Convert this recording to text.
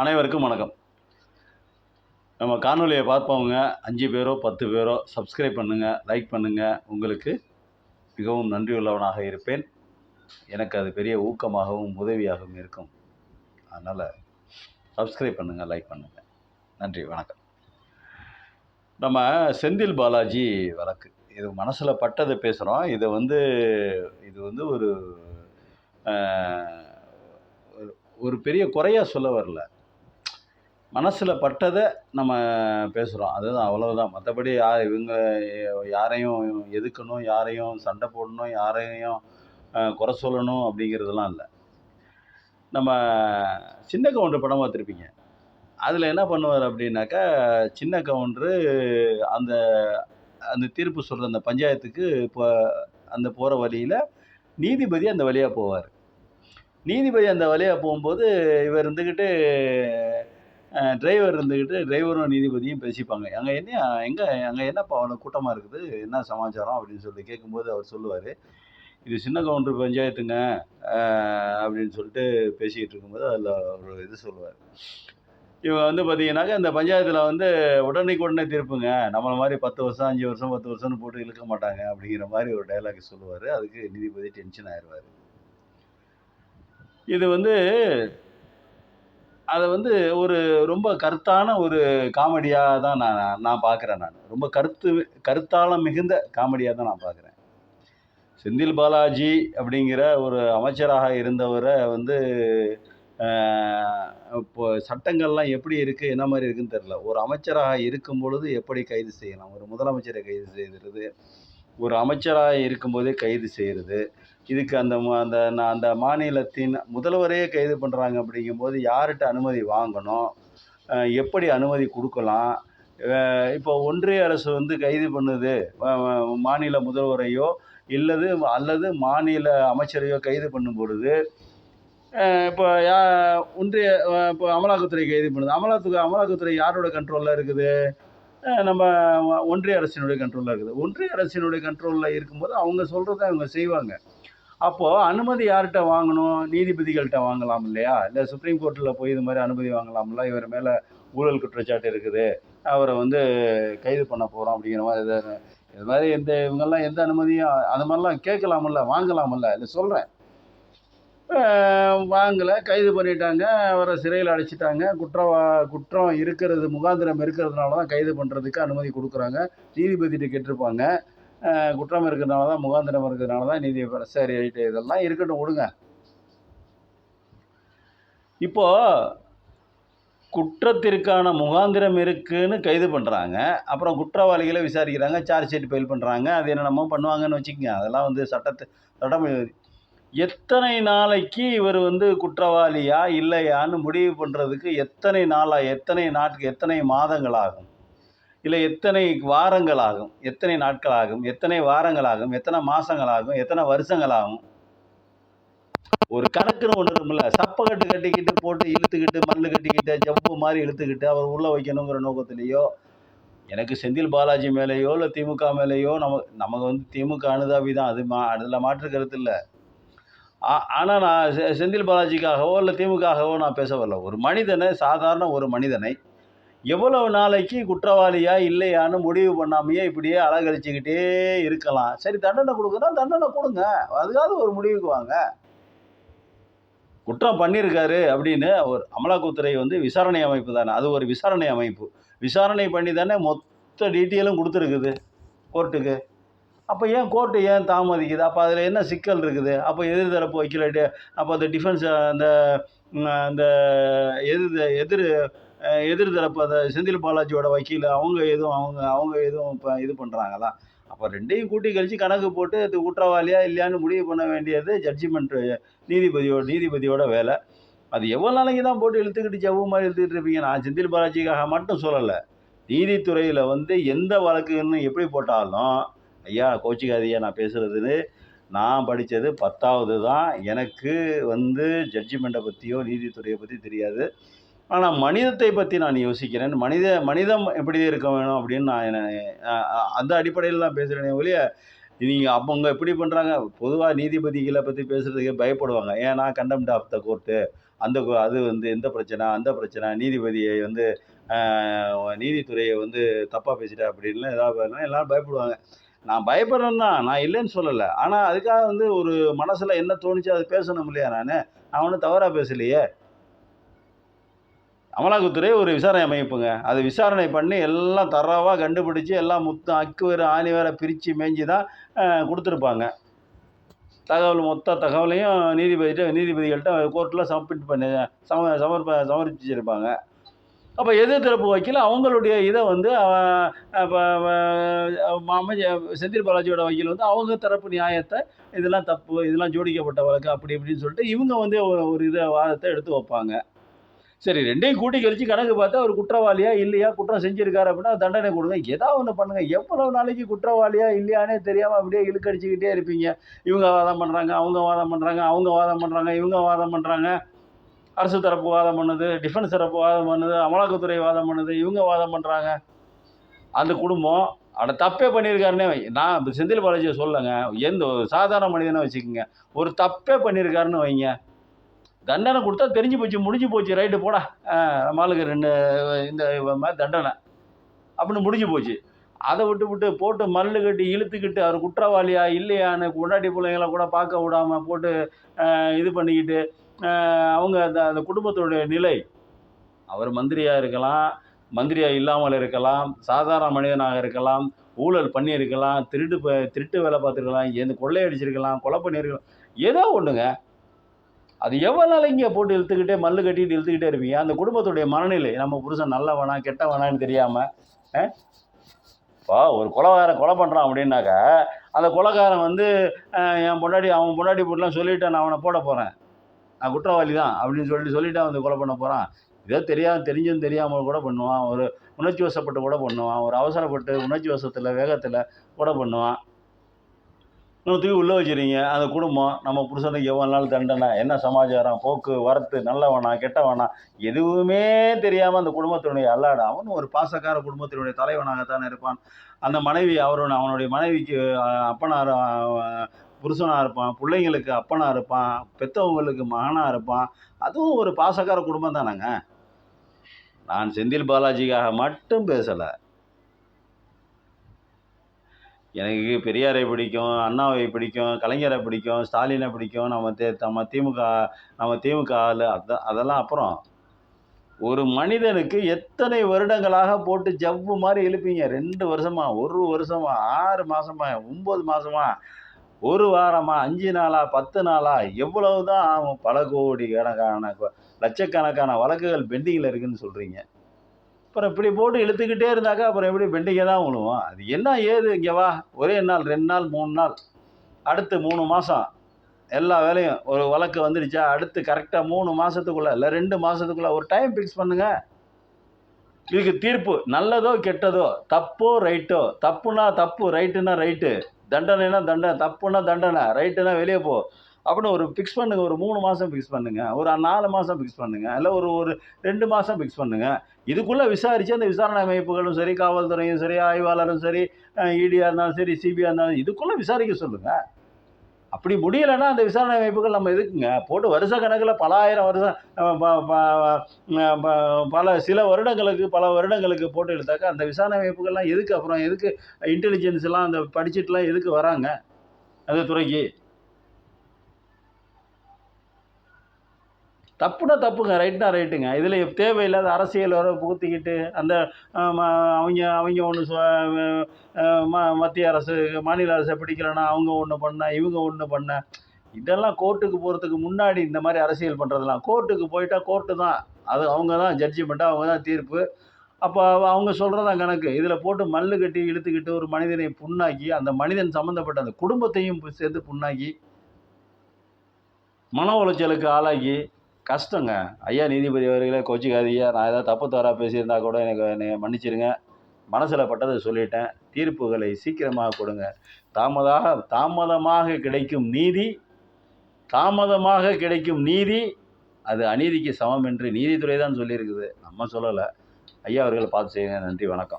அனைவருக்கும் வணக்கம். நம்ம காணொளியை பார்ப்பவங்க 5 பேரோ 10 பேரோ சப்ஸ்கிரைப் பண்ணுங்கள், லைக் பண்ணுங்கள். உங்களுக்கு மிகவும் நன்றியுள்ளவனாக இருப்பேன். எனக்கு அது பெரிய ஊக்கமாகவும் உதவியாகவும் இருக்கும். அதனால் சப்ஸ்கிரைப் பண்ணுங்கள், லைக் பண்ணுங்கள். நன்றி, வணக்கம். நம்ம செந்தில் பாலாஜி வழக்கு, இது மனசில் பட்டதை பேசுகிறோம். இது வந்து ஒரு பெரிய குறையாக சொல்ல வரல. மனசில் பட்டதை நம்ம பேசுகிறோம், அதுதான், அவ்வளவுதான். மற்றபடி யாரையும் எதுக்கணும், யாரையும் சண்டை போடணும், யாரையும் குறை சொல்லணும் அப்படிங்கிறதுலாம் இல்லை. நம்ம சின்ன கவுண்டர் படம் பார்த்துருப்பீங்க. அதில் என்ன பண்ணுவார் அப்படின்னாக்கா, சின்ன கவுண்டரு அந்த அந்த தீர்ப்பு சொல்கிற அந்த பஞ்சாயத்துக்கு இப்போ அந்த போகிற வழியில் நீதிபதி அந்த வழியாக போவார். நீதிபதி அந்த வழியாக போகும்போது இவர் இருந்துக்கிட்டு டிரைவரும் நீதிபதியும் பேசிப்பாங்க. அங்கே என்னப்பா அவ்வளோ கூட்டமாக இருக்குது, என்ன சமாச்சாரம் அப்படின்னு சொல்லி கேட்கும்போது அவர் சொல்லுவார், இது சின்ன கவுண்டர் பஞ்சாயத்துங்க அப்படின்னு சொல்லிட்டு பேசிக்கிட்டு இருக்கும்போது அதில் ஒரு இது சொல்லுவார். இவங்க பார்த்தீங்கன்னாக்கா இந்த பஞ்சாயத்தில் உடனே தீர்ப்புங்க, நம்மளை மாதிரி 10 வருஷம் 5 வருஷம் 10 வருஷம்னு போட்டு இழுக்க மாட்டாங்க அப்படிங்கிற மாதிரி ஒரு டைலாக் சொல்லுவார். அதுக்கு நீதிபதி டென்ஷன் ஆயிடுவார். இது அதை ஒரு ரொம்ப கருத்தான ஒரு காமெடியாக தான் நான் பார்க்குறேன். ரொம்ப கருத்தாளம் மிகுந்த காமெடியாக தான் நான் பார்க்குறேன். செந்தில் பாலாஜி அப்படிங்கிற ஒரு அமைச்சராக இருந்தவரை இப்போ சட்டங்கள்லாம் எப்படி இருக்குது, என்ன மாதிரி இருக்குதுன்னு தெரில. ஒரு அமைச்சராக இருக்கும் பொழுது எப்படி கைது செய்யலாம், ஒரு முதலமைச்சரை கைது செய்கிறது, ஒரு அமைச்சராக இருக்கும்போதே கைது செய்கிறது, இதுக்கு அந்த மாநிலத்தின் முதல்வரையே கைது பண்ணுறாங்க அப்படிங்கும்போது யார்கிட்ட அனுமதி வாங்கணும், எப்படி அனுமதி கொடுக்கலாம். இப்போ ஒன்றிய அரசு கைது பண்ணுது மாநில முதல்வரையோ அல்லது மாநில அமைச்சரையோ கைது பண்ணும் பொழுது, இப்போ இப்போ அமலாக்கத்துறை கைது பண்ணுது. அமலாக்கத்துறை யாரோட கண்ட்ரோலில் இருக்குது? நம்ம ஒன்றிய அரசினுடைய கண்ட்ரோலில் இருக்குது. ஒன்றிய அரசினுடைய கண்ட்ரோலில் இருக்கும்போது அவங்க சொல்கிறத அவங்க செய்வாங்க. அப்போது அனுமதி யார்கிட்ட வாங்கணும்? நீதிபதிகள்கிட்ட வாங்கலாம் இல்லையா? இல்லை சுப்ரீம் கோர்ட்டில் போய் இது மாதிரி அனுமதி வாங்கலாம்ல, இவர் மேலே ஊழல் குற்றச்சாட்டு இருக்குது, அவரை கைது பண்ண போகிறோம் அப்படிங்கிற மாதிரி இது மாதிரி இவங்கெல்லாம் எந்த அனுமதியும் அது மாதிரிலாம் கேட்கலாமில்ல, வாங்கலாமில்ல. இல்லை சொல்கிறேன், வாங்கலை, கைது பண்ணிட்டாங்க, அவரை சிறையில் அடைச்சிட்டாங்க. குற்றம் இருக்கிறது, முகாந்திரம் இருக்கிறதுனால தான் கைது பண்ணுறதுக்கு அனுமதி கொடுக்குறாங்க. நீதிபதிகிட்ட கேட்டிருப்பாங்க, குற்றம் இருக்கிறதுனால தான், முகாந்திரம் இருக்கிறதுனால தான் நீதிபதி. சரி, ரைட்டு, இதெல்லாம் இருக்கட்டும், விடுங்க. இப்போது குற்றத்திற்கான முகாந்திரம் இருக்குன்னு கைது பண்ணுறாங்க, அப்புறம் குற்றவாளிகளை விசாரிக்கிறாங்க, சார்ஜ் ஷீட் ஃபைல் பண்ணுறாங்க, அது என்னென்னமோ பண்ணுவாங்கன்னு வச்சுக்கோங்க. அதெல்லாம் சட்டம் எத்தனை நாளைக்கு இவர் குற்றவாளியா இல்லையான்னு முடிவு பண்ணுறதுக்கு எத்தனை நாட்கள், எத்தனை மாதங்கள் ஆகும், இல்லை எத்தனை வாரங்கள் ஆகும், எத்தனை நாட்கள் ஆகும், எத்தனை வாரங்கள் ஆகும், எத்தனை மாதங்கள் ஆகும், எத்தனை வருஷங்கள் ஆகும்? ஒரு கணக்குன்னு ஒன்று இருக்குல்ல. சப்பக்கட்டு கட்டிக்கிட்டு போட்டு இழுத்துக்கிட்டு, மண்ணு கட்டிக்கிட்டு, ஜவ்வு மாதிரி இழுத்துக்கிட்டு அவர் உள்ளே வைக்கணுங்கிற நோக்கத்திலேயோ, எனக்கு செந்தில் பாலாஜி மேலேயோ இல்லை திமுக மேலேயோ, நமக்கு திமுக அனுதாபி தான், அதில் மாற்று கருத்து இல்லை. ஆனால் நான் செந்தில் பாலாஜிக்காகவோ இல்லை திமுகவோ நான் பேச வரல. ஒரு மனிதனை, சாதாரண ஒரு மனிதனை எவ்வளவு நாளைக்கு குற்றவாளியா இல்லையான்னு முடிவு பண்ணாமையே இப்படியே அலங்கரிச்சுக்கிட்டே இருக்கலாம்? சரி, தண்டனை கொடுக்குறோம், தண்டனை கொடுங்க, அதுக்காவது ஒரு முடிவுக்கு வாங்க. குற்றம் பண்ணியிருக்காரு அப்படின்னு ஒரு அமலாக்கத்துறை விசாரணை அமைப்பு தானே, அது ஒரு விசாரணை அமைப்பு. விசாரணை பண்ணி தானே மொத்த டீட்டெயிலும் கொடுத்துருக்குது கோர்ட்டுக்கு. அப்போ கோர்ட்டு ஏன் தாமதிக்குது? அப்போ அதில் என்ன சிக்கல் இருக்குது? அப்போ எதிர்தரப்பு வைக்கலாட்டு, அப்போ அந்த டிஃபென்ஸ் அந்த எதிர்தரப்பு அந்த செந்தில் பாலாஜியோட வக்கீல் அவங்க எதுவும் இப்போ இது பண்ணுறாங்களா? அப்போ ரெண்டையும் கூட்டி கழித்து கணக்கு போட்டு அது குற்றவாளியா இல்லையான்னு முடிவு பண்ண வேண்டியது ஜட்ஜ்மெண்ட்டு நீதிபதியோட வேலை. அது எவ்வளோ நாளைக்கு தான் போட்டு இழுத்துக்கிட்டு ஜவ்வு மாதிரி இழுத்துக்கிட்டு இருப்பீங்க? நான் செந்தில் பாலாஜிக்காக மட்டும் சொல்லலை, நீதித்துறையில் எந்த வழக்குன்னு எப்படி போட்டாலும், ஐயா கோச்சிக்காதீயா நான் பேசுகிறதுன்னு, நான் படித்தது 10வது தான். எனக்கு ஜட்ஜ்மெண்ட்டை பற்றியோ நீதித்துறையை பற்றி தெரியாது. ஆனால் மனிதத்தை பற்றி நான் யோசிக்கிறேன். மனிதம் எப்படி இருக்க வேணும் அப்படின்னு நான் அந்த அடிப்படையில் தான் பேசுகிறேனே ஒழிய, நீங்கள் அவங்க எப்படி பண்ணுறாங்க, பொதுவாக நீதிபதிகளை பற்றி பேசுகிறதுக்கு பயப்படுவாங்க. ஏன்னா கண்டெம்ட் ஆஃப் த கோர்ட்டு, அது வந்து எந்த பிரச்சனை, அந்த பிரச்சனை, நீதிபதியை வந்து நீதித்துறையை வந்து தப்பாக பேசிட்டேன் அப்படின்லாம் ஏதாவது எல்லாரும் பயப்படுவாங்க. நான் பயப்படுறேன் தான், நான் இல்லைன்னு சொல்லலை. ஆனால் அதுக்காக வந்து ஒரு மனசில் என்ன தோணுச்சோ அது பேசணும் இல்லையா? நான் ஒன்றும் தவறாக பேசலையே. அமலாக்கத்துறை ஒரு விசாரணை அமைப்புங்க. அது விசாரணை பண்ணி எல்லாம் தரோவா கண்டுபிடிச்சு எல்லாம் அக்கு வேறு ஆணி வேற பிரித்து மேய்ஞ்சி தான் கொடுத்துருப்பாங்க. மொத்த தகவலையும் நீதிபதிகள்கிட்ட கோர்ட்டில் சப்மிட் பண்ணி சமர்ப்பிச்சிருப்பாங்க. அப்போ எதிர்த்தரப்பு வக்கீல் அவங்களுடைய இதை வந்து செந்தில் பாலாஜியோட வக்கீல் வந்து அவங்க தரப்பு நியாயத்தை, இதெல்லாம் தப்பு, இதெல்லாம் ஜோடிக்கப்பட்ட வழக்கு அப்படி இப்படின்னு சொல்லிட்டு இவங்க வந்து ஒரு வாதத்தை எடுத்து வைப்பாங்க. சரி, ரெண்டையும் கூட்டி கழிச்சு கணக்கு பார்த்தா அவர் குற்றவாளியா இல்லையா, குற்றம் செஞ்சிருக்காரு அப்படின்னா தண்டனை கொடுங்க. ஏதாவது ஒன்று பண்ணுங்க. எவ்வளவு நாளைக்கு குற்றவாளியா இல்லையானே தெரியாமல் அப்படியே இழுக்கடிச்சுக்கிட்டே இருப்பீங்க. இவங்க வாதம் பண்ணுறாங்க, அவங்க வாதம் பண்ணுறாங்க, அவங்க வாதம் பண்ணுறாங்க, இவங்க வாதம் பண்ணுறாங்க. அரசு தரப்பு வாதம் பண்ணுது, டிஃபென்ஸ் தரப்பு வாதம் பண்ணுது, அமலாக்கத்துறை வாதம் பண்ணுது, இவங்க வாதம் பண்ணுறாங்க. அந்த குடும்பம் தப்பே பண்ணியிருக்காருன்னே நான் செந்தில் பாலாஜியை சொல்லலைங்க. எந்த ஒரு சாதாரண மனிதனை வச்சுக்கோங்க. ஒரு தப்பே பண்ணியிருக்காருன்னு வைங்க, தண்டனை கொடுத்தா தெரிஞ்சு போச்சு, முடிஞ்சு போச்சு, ரைட்டு போடா நம்மளுக்கு 2 இந்த மாதிரி தண்டனை அப்படின்னு முடிஞ்சு போச்சு. அதை விட்டு போட்டு மல்லு கட்டி இழுத்துக்கிட்டு அவர் குற்றவாளியா இல்லையான்னு பொண்டாட்டி பிள்ளைங்களை கூட பார்க்க விடாமல் போட்டு இது பண்ணிக்கிட்டு அவங்க அந்த குடும்பத்தோடைய நிலை, அவர் மந்திரியாக இருக்கலாம், மந்திரியாக இல்லாமல் இருக்கலாம், சாதாரண மனிதனாக இருக்கலாம், ஊழல் பண்ணியிருக்கலாம், திருட்டு வேலை பார்த்துருக்கலாம், கொள்ளையடிச்சிருக்கலாம், கொலை பண்ணியிருக்கலாம், ஏதோ ஒன்றுங்க. அது எவ்வளோ நாளைக்கு போட்டு இழுத்துக்கிட்டே மல்லு கட்டிட்டு இழுத்துக்கிட்டே இருப்பீங்க? அந்த குடும்பத்துடைய மனநிலை, நம்ம புருஷன் நல்லவனா கெட்டவனான்னு தெரியாமல் இப்போ ஒரு கொலை பண்ணுறான் அப்படின்னாக்கா, அந்த கொலைக்காரன் வந்து அவன் பொண்டாட்டி போட்டுலாம் சொல்லிவிட்டு நான் அவனை போட போகிறேன், நான் குற்றவாளி தான் அப்படின்னு சொல்லிட்டு வந்து கொலை பண்ண போகிறான். இதோ தெரிஞ்சும் தெரியாமல் கூட பண்ணுவான், ஒரு உணர்ச்சி வசப்பட்டு கூட பண்ணுவான், ஒரு அவசரப்பட்டு உணர்ச்சி வசத்தில் வேகத்தில் கூட பண்ணுவான். தூக்கி உள்ளே வச்சுருங்க. அந்த குடும்பம், நம்ம புருஷனுக்கு எவ்வளோ நாள் தண்டனை, என்ன சமாச்சாரம், போக்கு வரத்து, நல்லவனா கெட்டவனா எதுவுமே தெரியாமல் அந்த குடும்பத்தினுடைய அல்லாட அவனும் ஒரு பாசக்கார குடும்பத்தினுடைய தலைவனாகத்தானே இருப்பான். அந்த மனைவி அவனுடைய மனைவிக்கு அப்பனாக புருஷனாக இருப்பான், பிள்ளைங்களுக்கு அப்பனாக இருப்பான், பெற்றவங்களுக்கு மகனாக இருப்பான். அதுவும் ஒரு பாசக்கார குடும்பம் தானேங்க. நான் செந்தில் பாலாஜிக்காக மட்டும் பேசலை. எனக்கு பெரியாரை பிடிக்கும், அண்ணாவை பிடிக்கும், கலைஞரை பிடிக்கும், ஸ்டாலினை பிடிக்கும், நம்ம திமுக ஆளு அதெல்லாம் அப்புறம். ஒரு மனிதனுக்கு எத்தனை வருடங்களாக போட்டு ஜவ்வு மாதிரி இழுப்பீங்க? 2 வருஷமா, 1 வருஷமா, 6 மாசமா, 9 மாசமா, 1 வாரமா, 5 நாளா, 10 நாளா, எவ்வளவு தான் ஆகும்? பல கோடி கணக்கான லட்சக்கணக்கான வழக்குகள் பெண்டிங்கில் இருக்குன்னு சொல்கிறீங்க. அப்புறம் இப்படி போட்டு இழுத்துக்கிட்டே இருந்தாக்கா அப்புறம் எப்படி பெண்டிங்கை தான் விழுவோம்? அது என்ன ஏது இங்கே வா, ஒரே நாள் 2 நாள் 3 நாள், அடுத்து 3 மாதம் எல்லா வேலையும் ஒரு வழக்கு வந்துடுச்சா, அடுத்து கரெக்டாக 3 மாதத்துக்குள்ளே இல்லை 2 மாதத்துக்குள்ளே ஒரு டைம் ஃபிக்ஸ் பண்ணுங்கள். இதுக்கு தீர்ப்பு நல்லதோ கெட்டதோ, தப்போ ரைட்டோ, தப்புனா தப்பு, ரைட்டுனா ரைட்டு, தண்டனைனா தண்டனை, தப்புனா தண்டனை, ரைட்டுனா வெளியே போ அப்படின்னு ஒரு ஃபிக்ஸ் பண்ணுங்கள். ஒரு 3 மாதம் ஃபிக்ஸ் பண்ணுங்கள், ஒரு 4 மாதம் ஃபிக்ஸ் பண்ணுங்கள், இல்லை ஒரு 2 மாதம் ஃபிக்ஸ் பண்ணுங்கள். இதுக்குள்ளே விசாரித்து அந்த விசாரணை அமைப்புகளும் சரி, காவல்துறையும் சரி, ஆய்வாளரும் சரி, இடியாக இருந்தாலும் சரி, சிபிஐ இருந்தாலும் இதுக்குள்ளே விசாரிக்க சொல்லுங்கள். அப்படி முடியலைன்னா அந்த விசாரணை அமைப்புகள் நம்ம எதுக்குங்க போட்டு வருஷ கணக்கில் பல ஆயிரம் வருஷம் சில வருடங்களுக்கு போட்டு எடுத்தாக்கா அந்த விசாரணை அமைப்புகள்லாம் எதுக்கு? அப்புறம் எதுக்கு இன்டெலிஜென்ஸ்லாம் அந்த படிச்சுட்டுலாம் எதுக்கு வராங்க அந்த துறைக்கு? தப்புனா தப்புங்க, ரைட்னா ரைட்டுங்க. இதில் தேவையில்லாத அரசியல் வர புகுத்திக்கிட்டு அந்த அவங்க ஒன்று மத்திய அரசு மாநில அரசை பிடிக்கலைன்னா அவங்க ஒன்று பண்ண, இவங்க ஒன்று பண்ண, இதெல்லாம் கோர்ட்டுக்கு போகிறதுக்கு முன்னாடி இந்த மாதிரி அரசியல் பண்ணுறதெல்லாம். கோர்ட்டுக்கு போயிட்டா கோர்ட்டு தான், அது அவங்க தான் ஜட்ஜ்மெண்ட்டு, அவங்க தான் தீர்ப்பு. அப்போ அவங்க சொல்கிறதான் கணக்கு. இதில் போட்டு மல்லு கட்டி இழுத்துக்கிட்டு ஒரு மனிதனை புண்ணாக்கி, அந்த மனிதன் சம்மந்தப்பட்ட அந்த குடும்பத்தையும் சேர்த்து புண்ணாக்கி, மன உளைச்சலுக்கு ஆளாக்கி கஷ்டங்க. ஐயா நீதிபதி அவர்களே கோச்சிக்காதீங்க, நான் ஏதாவது தப்பு தவறாக பேசியிருந்தா கூட என்னை மன்னிச்சிடுங்க. மனசில் பட்டதை சொல்லிட்டேன். தீர்ப்புகளை சீக்கிரமாக கொடுங்க. தாமதமாக கிடைக்கும் நீதி அது அநீதிக்கு சமம் என்று நீதித்துறை தான் சொல்லியிருக்குது, நம்ம சொல்லலை. ஐயா அவர்களை பார்த்து செய்யுங்க. நன்றி, வணக்கம்.